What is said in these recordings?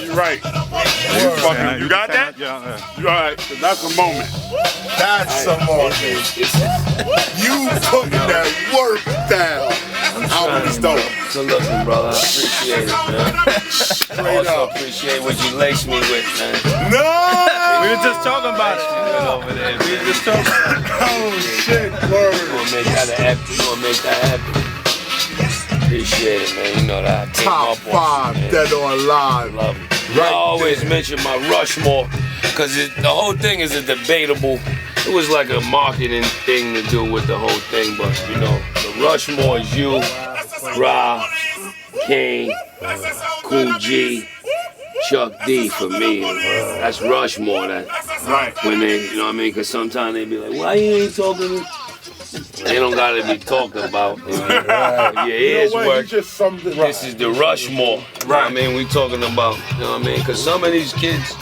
you're right. You got that? Yeah. You all right? That's a moment. That's a moment. You putting that work down. Album is dope. Good looking, brother. I appreciate it, man. Straight Also up. appreciate what you laced me with, man. No! We were just talking about it. Over there. We were just talking about it. Oh shit, word. Gonna make that happen. Gonna make that happen. Appreciate it, man. You know that. I came Top up on 5 it, Dead or Alive. love it. Right I always there. mention my Rushmore because the whole thing is a debatable. It was like a marketing thing to do with the whole thing, but you know, the Rushmore is you, Ra, Kane, Cool G, Chuck D for me. That's Rushmore. That Right. when they, you know what I mean? Because sometimes they be like, why you ain't talking? They don't gotta be talked about. You know? Yeah, his work. Just summed it This is the Rushmore. Right. I mean, we talking about, you know what I mean? Because some of these kids,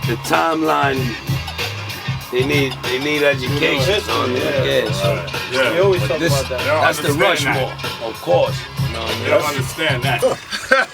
the timeline, they need education. You know what I mean? So We always talk this, about that. that's the understand Rushmore, of course. You know what I mean? You don't understand that.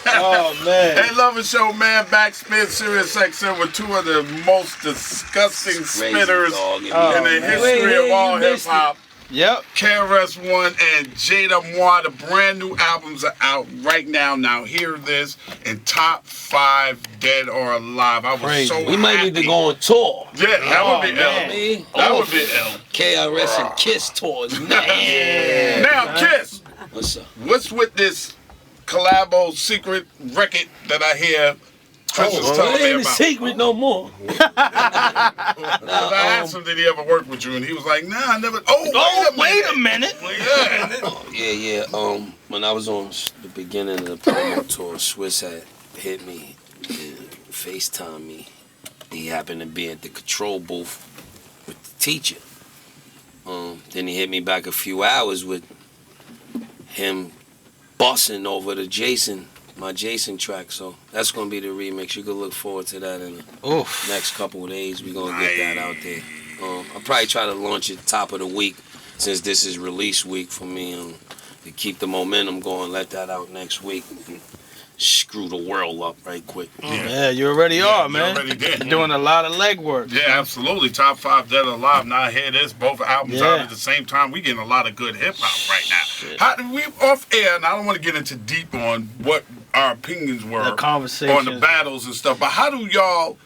Oh man. Hey, Love and Show, man. Backspin Sirius XM with 2 of the most disgusting Crazy spitters dog, in man. the man. history of all hip-hop. Yep. KRS-One and Jada Moi. The brand new albums are out right now. Now hear this in top 5 Dead or Alive. I was Crazy. so We might need to go on tour. Yeah, that would be man. ill. That would be ill. KRS and Kiss tours, man. Now, Kiss, What's up? what's with this collabo secret record that I hear Chris is Well, telling it me ain't a about? secret no more. I asked him, did he ever work with you? And he was like, nah, I never. Oh, Wait a minute. Yeah. Yeah. When I was on the beginning of the promo tour, Swiss had hit me and FaceTime me. He happened to be at the control booth with the teacher. Then he hit me back a few hours with him bussing over to my Jason track. So that's gonna be the remix. You can look forward to that in the next couple of days. We're gonna get that out there. I'll probably try to launch it top of the week since this is release week for me. To keep the momentum going, let that out next week. And screw the world up right quick. Yeah, you already are, you man. already did. You're doing a lot of legwork. Yeah, absolutely. Top 5 Dead or Alive. Now I hear this, both albums out at the same time. We getting a lot of good hip hop right now. How do we off air? And I don't want to get into deep on what our opinions were The conversation on the battles and stuff. But how do y'all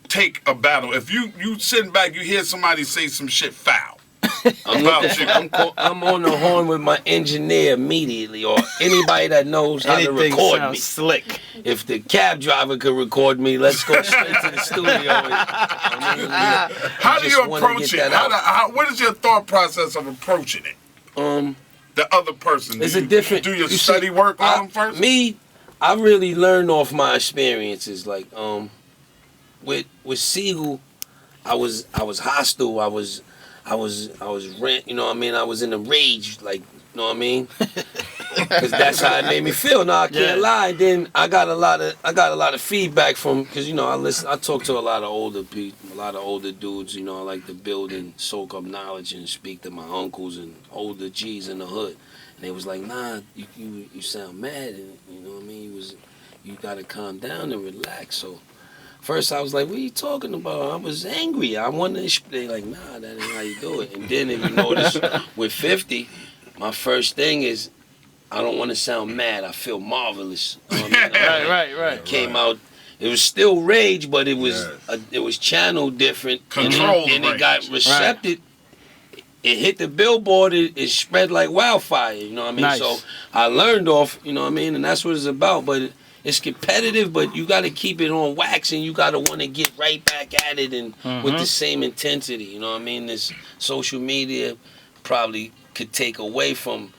take a battle? If you sitting back, you hear somebody say some shit foul. I'm on the horn with my engineer immediately, or anybody that knows how to Anything record sounds me. slick. If the cab driver could record me, let's go straight to the studio. How do you approach it? What is your thought process of approaching it? The other person. It's a different. Do you study work on them first? Me, I really learned off my experiences. Like with Siegel, I was hostile. I was you know what I mean? I was in a rage, like, you know what I mean? Because that's how it made me feel. No, I can't lie. Then I got a lot of feedback from, because you know I talk to a lot of older people, a lot of older dudes. You know, I like to build and soak up knowledge and speak to my uncles and older G's in the hood. And they was like, nah, you sound mad, and you know what I mean? You gotta calm down and relax. So first I was like, what are you talking about? I was angry. I wanted to, they like, nah, that ain't how you do it. And then if you notice with 50, my first thing is, I don't want to sound mad. I feel marvelous. You know what I mean? Right. It came out, it was still rage, but it was channeled different. Controlled and it rage. got recepted. It hit the billboard, it spread like wildfire, you know what I mean? Nice. So I learned off, you know what I mean? And that's what it's about. But it's competitive, but you got to keep it on wax, and you got to want to get right back at it and with the same intensity, you know what I mean? This social media probably could take away from,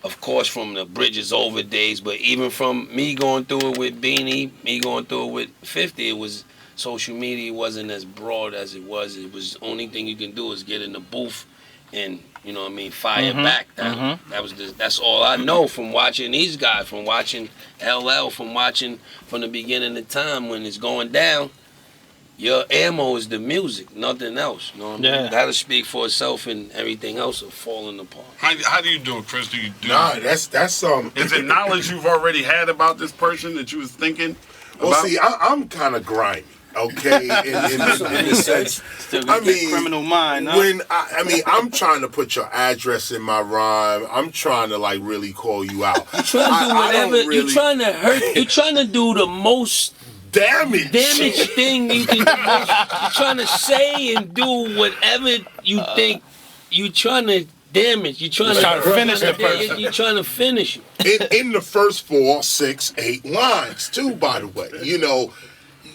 of course, from the Bridges Over days, but even from me going through it with Beanie, me going through it with 50, it was, social media wasn't as broad as it was. It was, the only thing you can do is get in the booth and, you know what I mean, fire back. That's all I know from watching these guys, from watching LL, from watching from the beginning of time when it's going down. Your ammo is the music, nothing else. You know what I mean? That'll speak for itself, and everything else will falling apart. How do you do it, Chris? Do you do Nah, that's Is it knowledge you've already had about this person that you was thinking? Well, see, I'm kind of grimy. Okay, in a sense. Still got that criminal mind, huh? When I'm trying to put your address in my rhyme. I'm trying to like really call you out. You're trying to do whatever. You're trying to hurt. You're trying to do the most damage thing you can do. You're trying to say and do whatever you think. You're trying to damage. You're trying to finish the person. You're trying to finish it. In the first 4, 6, 8 lines too. By the way,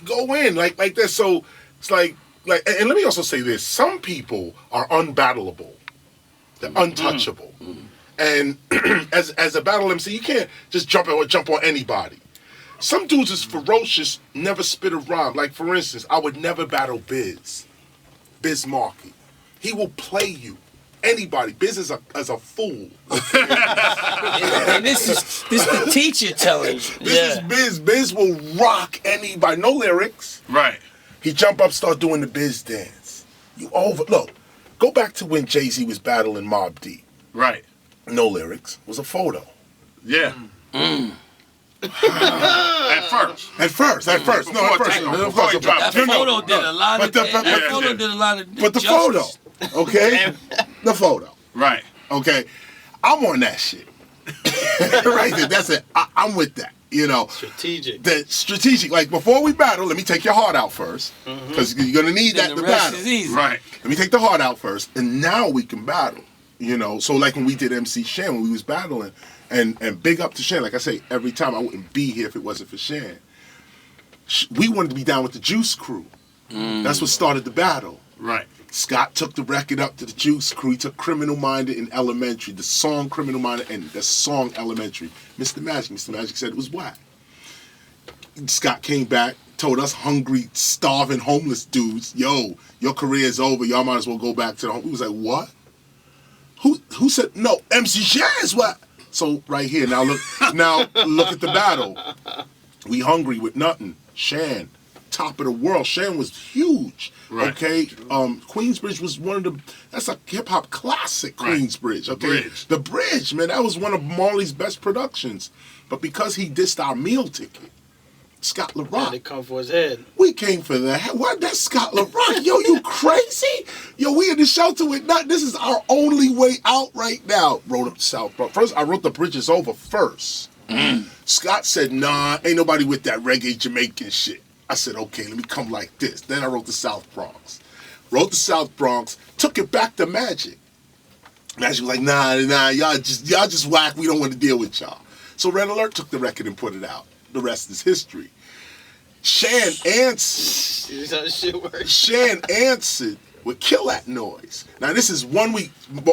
go in like that. So it's like, and let me also say this: some people are unbattleable, they're untouchable, and as a battle MC, you can't just jump on anybody. Some dudes is ferocious, never spit a rhyme. Like for instance, I would never battle Biz Markie. He will play you. Anybody. Biz is a fool. And this is the teacher telling you. This is Biz. Biz will rock anybody. No lyrics. Right. He jump up, start doing the Biz dance. Look, go back to when Jay-Z was battling Mobb Deep. Right. No lyrics. It was a photo. Yeah. At first. No, at first. That photo did a lot of But the photo, okay? The photo. Right. Okay? I'm on that shit. Right there. That's it. I'm with that. Strategic. Like, before we battle, let me take your heart out first. Because you're going to need that to battle. Right. Let me take the heart out first. And now we can battle. So like when we did MC Shan, when we was battling, and big up to Shan. Like I say, every time I wouldn't be here if it wasn't for Shan. We wanted to be down with the Juice Crew. That's what started the battle. Right. Scott took the record up to the Juice Crew. He took Criminal Minded in Elementary, the song Criminal Minded, and the song Elementary. Mr. Magic said it was whack. Scott came back, told us hungry, starving, homeless dudes, yo, your career is over. Y'all might as well go back to the home. We was like, what? Who said no? MC Shan is what? So right here, now look at the battle. We hungry with nothing. Shan, top of the world. Shan was huge. Right. Okay. Queensbridge was that's a hip hop classic. Queensbridge. Okay. The Bridge, man, that was one of Marley's best productions. But because he dissed our meal ticket, Scott LaRock. They come for his head. We came for that. What? That's Scott LaRock. Yo, you crazy? Yo, we in the shelter with nothing. This is our only way out right now. Wrote up South Bronx. First, I wrote The Bridge Is Over first. Scott said, nah, ain't nobody with that reggae Jamaican shit. I said, okay, let me come like this. Then I wrote the South Bronx. Wrote the South Bronx, took it back to Magic. Magic was like, nah, y'all just whack. We don't want to deal with y'all. So Red Alert took the record and put it out. The rest is history. Shan answered. Shan answered with Kill That Noise. Now this is 1 week.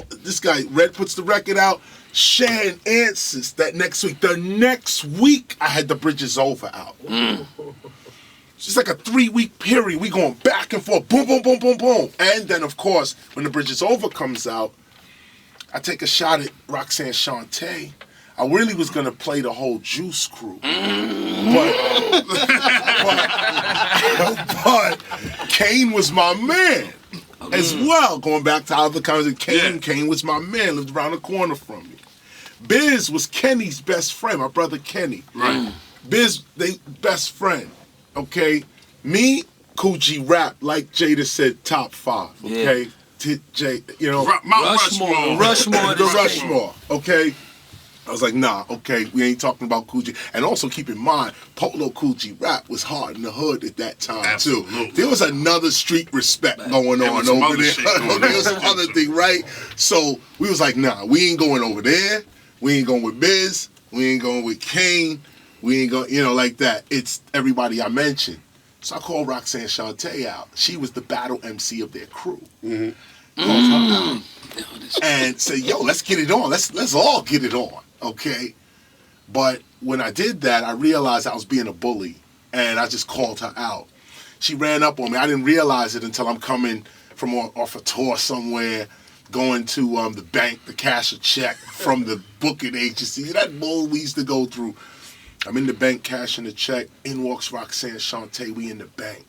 This guy, Red, puts the record out. Shan answers that next week. The next week, I had The Bridge Is Over out. It's just like a 3-week period. We going back and forth. Boom, boom, boom, boom, boom. And then, of course, when The Bridge Is Over comes out, I take a shot at Roxanne Shante. I really was going to play the whole Juice Crew. But Kane was my man as well. Going back to other kinds Kane was my man, lived around the corner from me. Biz was Kenny's best friend, my brother Kenny. Right. Biz, they best friend. Okay? Me, Coogee Rap, like Jada said, top 5. Okay? Rushmore. Okay? I was like, nah, okay, we ain't talking about Coogee. And also keep in mind, Polo Coogee Rap was hard in the hood at that time, too. There was another street respect going on over there. There was some other thing, right? So we was like, nah, we ain't going over there. We ain't going with Biz. We ain't going with Kane. We ain't going, like that. It's everybody I mentioned. So I called Roxanne Shante out. She was the battle MC of their crew. Called her out. And said, yo, let's get it on. Let's all get it on. Okay, but when I did that, I realized I was being a bully, and I just called her out. She ran up on me. I didn't realize it until I'm coming from off a tour somewhere, going to the bank to cash a check from the booking agency. That bull we used to go through. I'm in the bank cashing the check. In walks Roxanne Shante. We in the bank.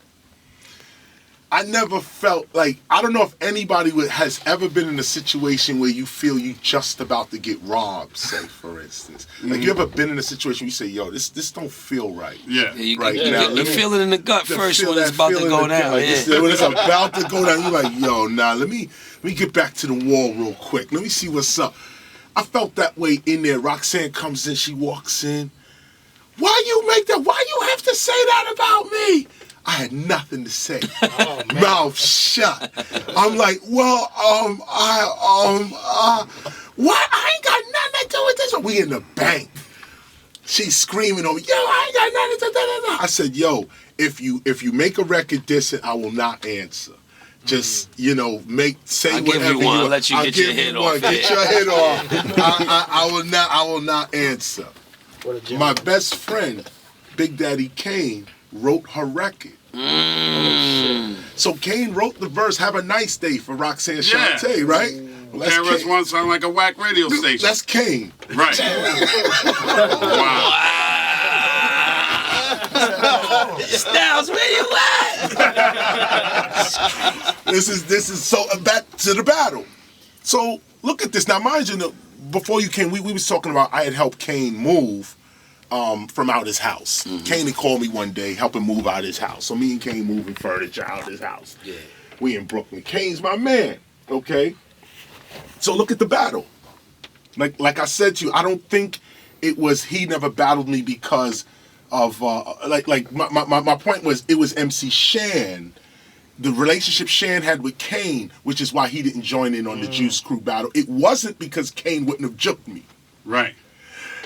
I never felt like, I don't know if anybody has ever been in a situation where you feel you just about to get robbed, say, for instance. Like, you ever been in a situation where you say, yo, this don't feel right. Yeah. You, Right you, now, you let me- feel it in the gut To first feel when it's that about to feeling go in the gut, down. like, Yeah. when it's about to go down, you're like, yo, nah, let me get back to the wall real quick. Let me see what's up. I felt that way in there. Roxanne comes in, she walks in. Why you make that? Why you have to say that about me? I had nothing to say. Mouth shut. I'm like, well, what? I ain't got nothing to do with this. We in the bank. She's screaming over, yo, I ain't got nothing to do. I said, yo, if you make a record dissing, I will not answer. Just, say I'll give whatever you one, you let you I'll get your give you head one, off. Get your head off. I will not answer. My best friend, Big Daddy Kane, wrote her record. So Kane wrote the verse, Have a Nice Day for Roxanne Shante, right? Well, that's KRS-One sound like a whack radio station. That's Kane. Right. Wow. Styles, where you at? This is so back to the battle. So look at this. Now mind you, before you came, we was talking about I had helped Kane move from out his house. Kane had called me one day, helping move out his house. So me and Kane moving furniture out his house. Yeah. We in Brooklyn. Kane's my man. Okay. So look at the battle. Like I said to you, I don't think it was he never battled me because of my point was it was MC Shan, the relationship Shan had with Kane, which is why he didn't join in on the Juice Crew battle. It wasn't because Kane wouldn't have juked me. Right.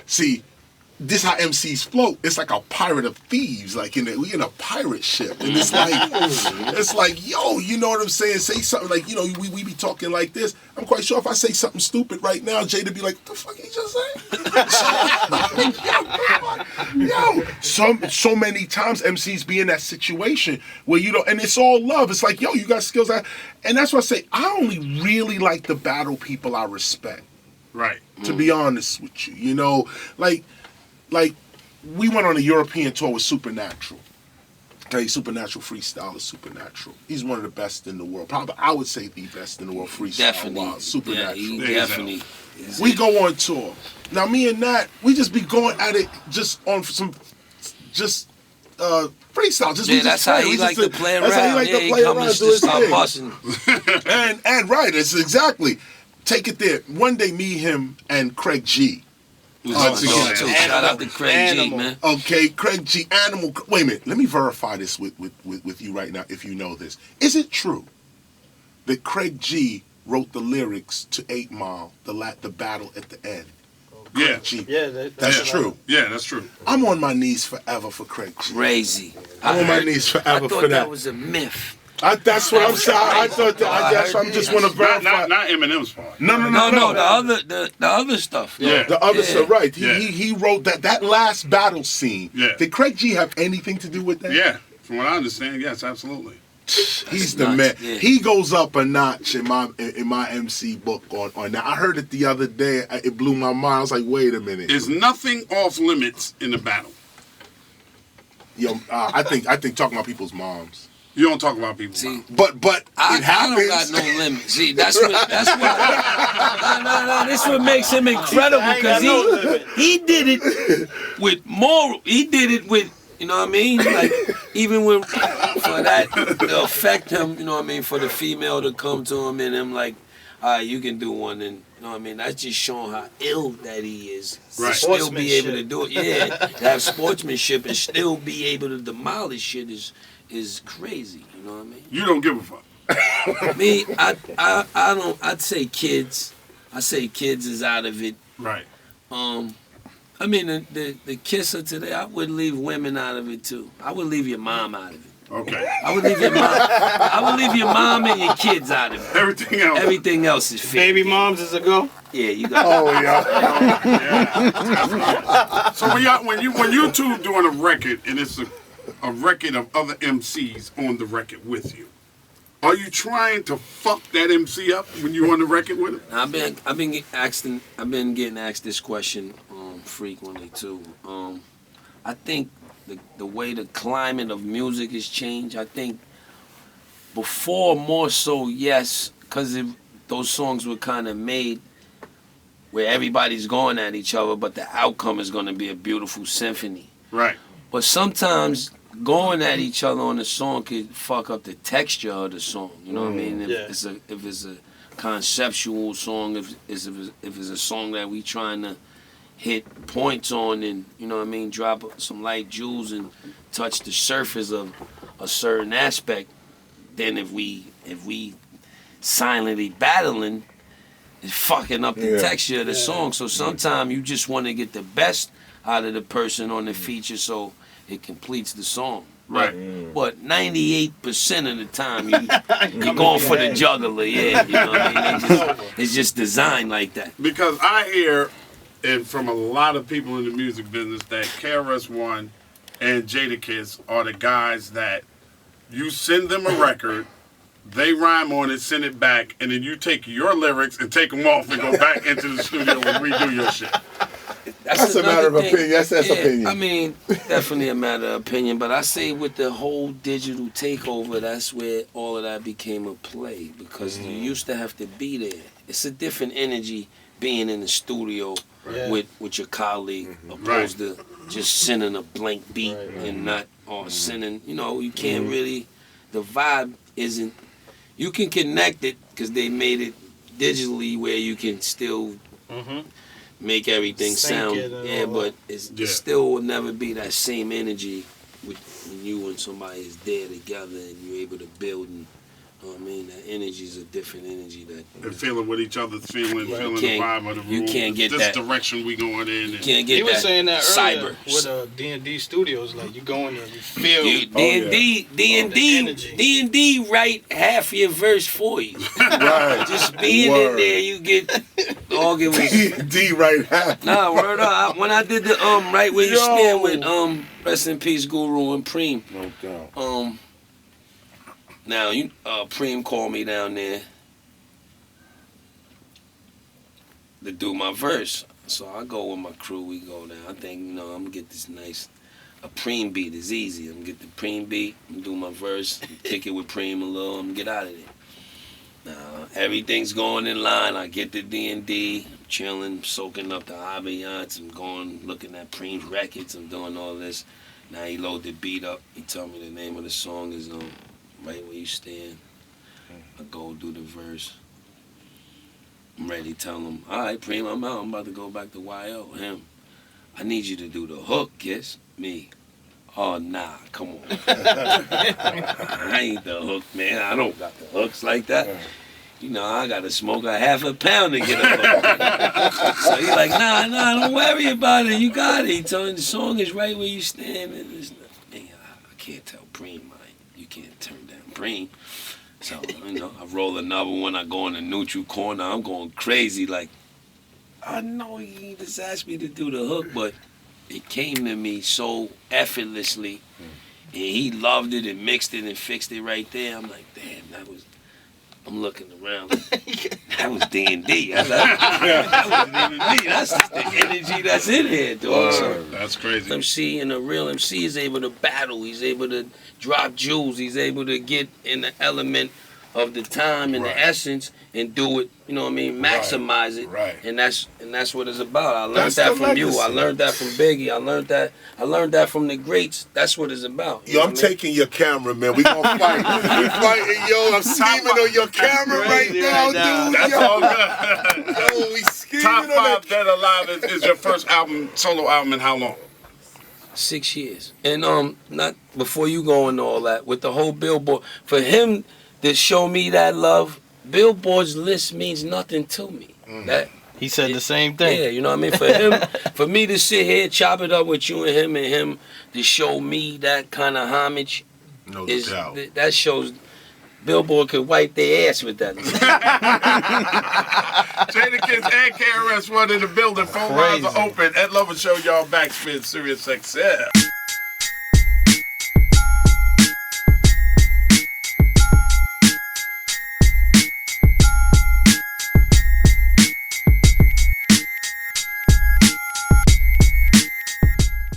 See, this how MCs float. It's like a pirate of thieves. Like we in a pirate ship, and it's like, yo, you know what I'm saying? Say something like, we be talking like this. I'm quite sure if I say something stupid right now, Jada be like, what the fuck he just say? yo, so many times MCs be in that situation where and it's all love. It's like, yo, you got skills, and that's why I say I only really like the battle people I respect. Right. To be honest with you, like we went on a European tour with Supernatural. Okay, Supernatural freestyle is Supernatural. He's one of the best in the world. Probably, I would say the best in the world freestyle. Definitely. Supernatural. Yeah, definitely. We go on tour. Now, me and Nat, we just be going at it just on some, freestyle. That's how he like to play around. That's how he like to play around. Just to start busting. and right, it's exactly. Take it there. One day, me, him, and Craig G. Shout out to Craig G, man. Okay, Craig G. Animal. Wait a minute. Let me verify this with you right now. If you know this, is it true that Craig G wrote the lyrics to 8 Mile, the battle at the end? Yeah. G. Yeah, that's true. Yeah, that's true. I'm on my knees forever for Craig G. Crazy. I'm on my knees forever for that. That was a myth. That's what I'm saying. I thought that. That's why I'm just want to verify. Not Eminem's part. No. The other stuff. Yeah. The other stuff, right? Yeah. He wrote that last battle scene. Yeah. Did Craig G have anything to do with that? Yeah. From what I understand, yes, absolutely. He's the man. Yeah. He goes up a notch in my MC book on that. I heard it the other day. It blew my mind. I was like, wait a minute. Is nothing off limits in the battle? Yo, I think talking about people's moms. You don't talk about people. See, but I it happens. don't got no limit. See, that's what. No. This what makes him incredible because he did it with moral. He did it with, you know what I mean? Like even when for that to affect him, you know what I mean? For the female to come to him and him like, all right, you can do one, and you know what I mean? That's just showing how ill that he is. Right. To still be able to do it. Yeah, to have sportsmanship and still be able to demolish shit is crazy, you know what I mean? You don't give a fuck. Me, I don't. I'd say kids. I say kids is out of it. Right. I mean the kisser today. I would leave women out of it too. I would leave your mom out of it. Okay. I would leave your mom. I would leave your mom and your kids out of it. Everything else is fair. Baby moms is a go. Yeah, you got. Oh yeah. So when you two doing a record and it's a record of other MCs on the record with you, are you trying to fuck that MC up when you on the record with him? I've been getting asked this question frequently too. I think the way the climate of music has changed. I think Before, more so, yes, because those songs were kind of made where everybody's going at each other, but the outcome is going to be a beautiful symphony. Right. But sometimes going at each other on the song could fuck up the texture of the song. You know what I mean? If it's a conceptual song, if it's a song that we trying to hit points on, and you know what I mean, drop some light jewels and touch the surface of a certain aspect, then if we silently battling, it's fucking up the texture of the song. So sometimes you just want to get the best out of the person on the feature so it completes the song. Right. But 98% of the time you're going for the juggler, you know what I mean? It's just designed like that. Because I hear from a lot of people in the music business that KRS-One and Jadakiss are the guys that you send them a record, they rhyme on it, send it back, and then you take your lyrics and take them off and go back into the studio and redo your shit. That's a matter of opinion. That's opinion. I mean, definitely a matter of opinion. But I say with the whole digital takeover, that's where all of that became a play, because you used to have to be there. It's a different energy being in the studio with your colleague opposed to just sending a blank beat and not sending. You know, you can't really. The vibe isn't. You can connect it because they made it digitally where you can still. Make everything sound, but it still will never be that same energy when you and somebody is there together and you're able to build. And you know what I mean, that energy is a different energy that. And feeling what each other's feeling, feeling the vibe of the room. You can't get this that direction we going in. You can't get he was that saying that earlier cyber with D&D Studios. Like you go in there, you feel D&D write half your verse for you. Right. Just being in there, you get D right half. Nah, word up. When I did the right where you stand with rest in peace Guru and Preem. No doubt. Now you Preem called me down there to do my verse. So I go with my crew, we go down. I think, I'm gonna get this nice a Preem beat is easy. I'm gonna get the Preem beat, I'm gonna do my verse, kick it with Preem a little, I'm gonna get out of there. Now everything's going in line. I get the D&D, I'm chilling, soaking up the ambiance, I'm going looking at Preem's records, I'm doing all this. Now he load the beat up, he told me the name of the song is Right Where You Stand. I go do the verse. I'm ready to tell him, all right, Preem, I'm out. I'm about to go back to YO. Him, I need you to do the hook, Kiss. Me, oh, nah, come on. I ain't the hook, man. I don't got the hooks like that. I got to smoke a half a pound to get a hook. So he like, nah, don't worry about it. You got it. He told me the song is Right Where You Stand. And I can't tell Preem, you can't turn down Preem. So, I roll another one. I go in the neutral corner. I'm going crazy. Like, I know he just asked me to do the hook, but it came to me so effortlessly. And he loved it and mixed it and fixed it right there. I'm like, damn, I'm looking around. That was D&D. That was D&D. That's just the energy that's in here, dog. So, that's crazy. MC and a real MC is able to battle. He's able to drop jewels. He's able to get in the element of the time and the essence and do it. You know what I mean? Maximize it. Right. And that's what it's about. I learned that from you. I learned that from Biggie. I learned that from the greats. That's what it's about. Yo, I'm taking your camera, man. We gonna fight. We fighting, yo. I'm scheming on your camera right now, dude. That's all good. Yo, we scheming Top on 5 Dead Alive is your first solo album in how long? 6 years. And not before you go into all that, with the whole Billboard, for him to show me that love, Billboard's list means nothing to me. He said the same thing. Yeah, you know what I mean? For him, for me to sit here, chop it up with you and him to show me that kind of homage, no doubt. That shows Billboard could wipe their ass with that. Jadakiss and KRS-One in the building. Phone lines are open. Ed Lover Show, y'all backspin, Sirius XM.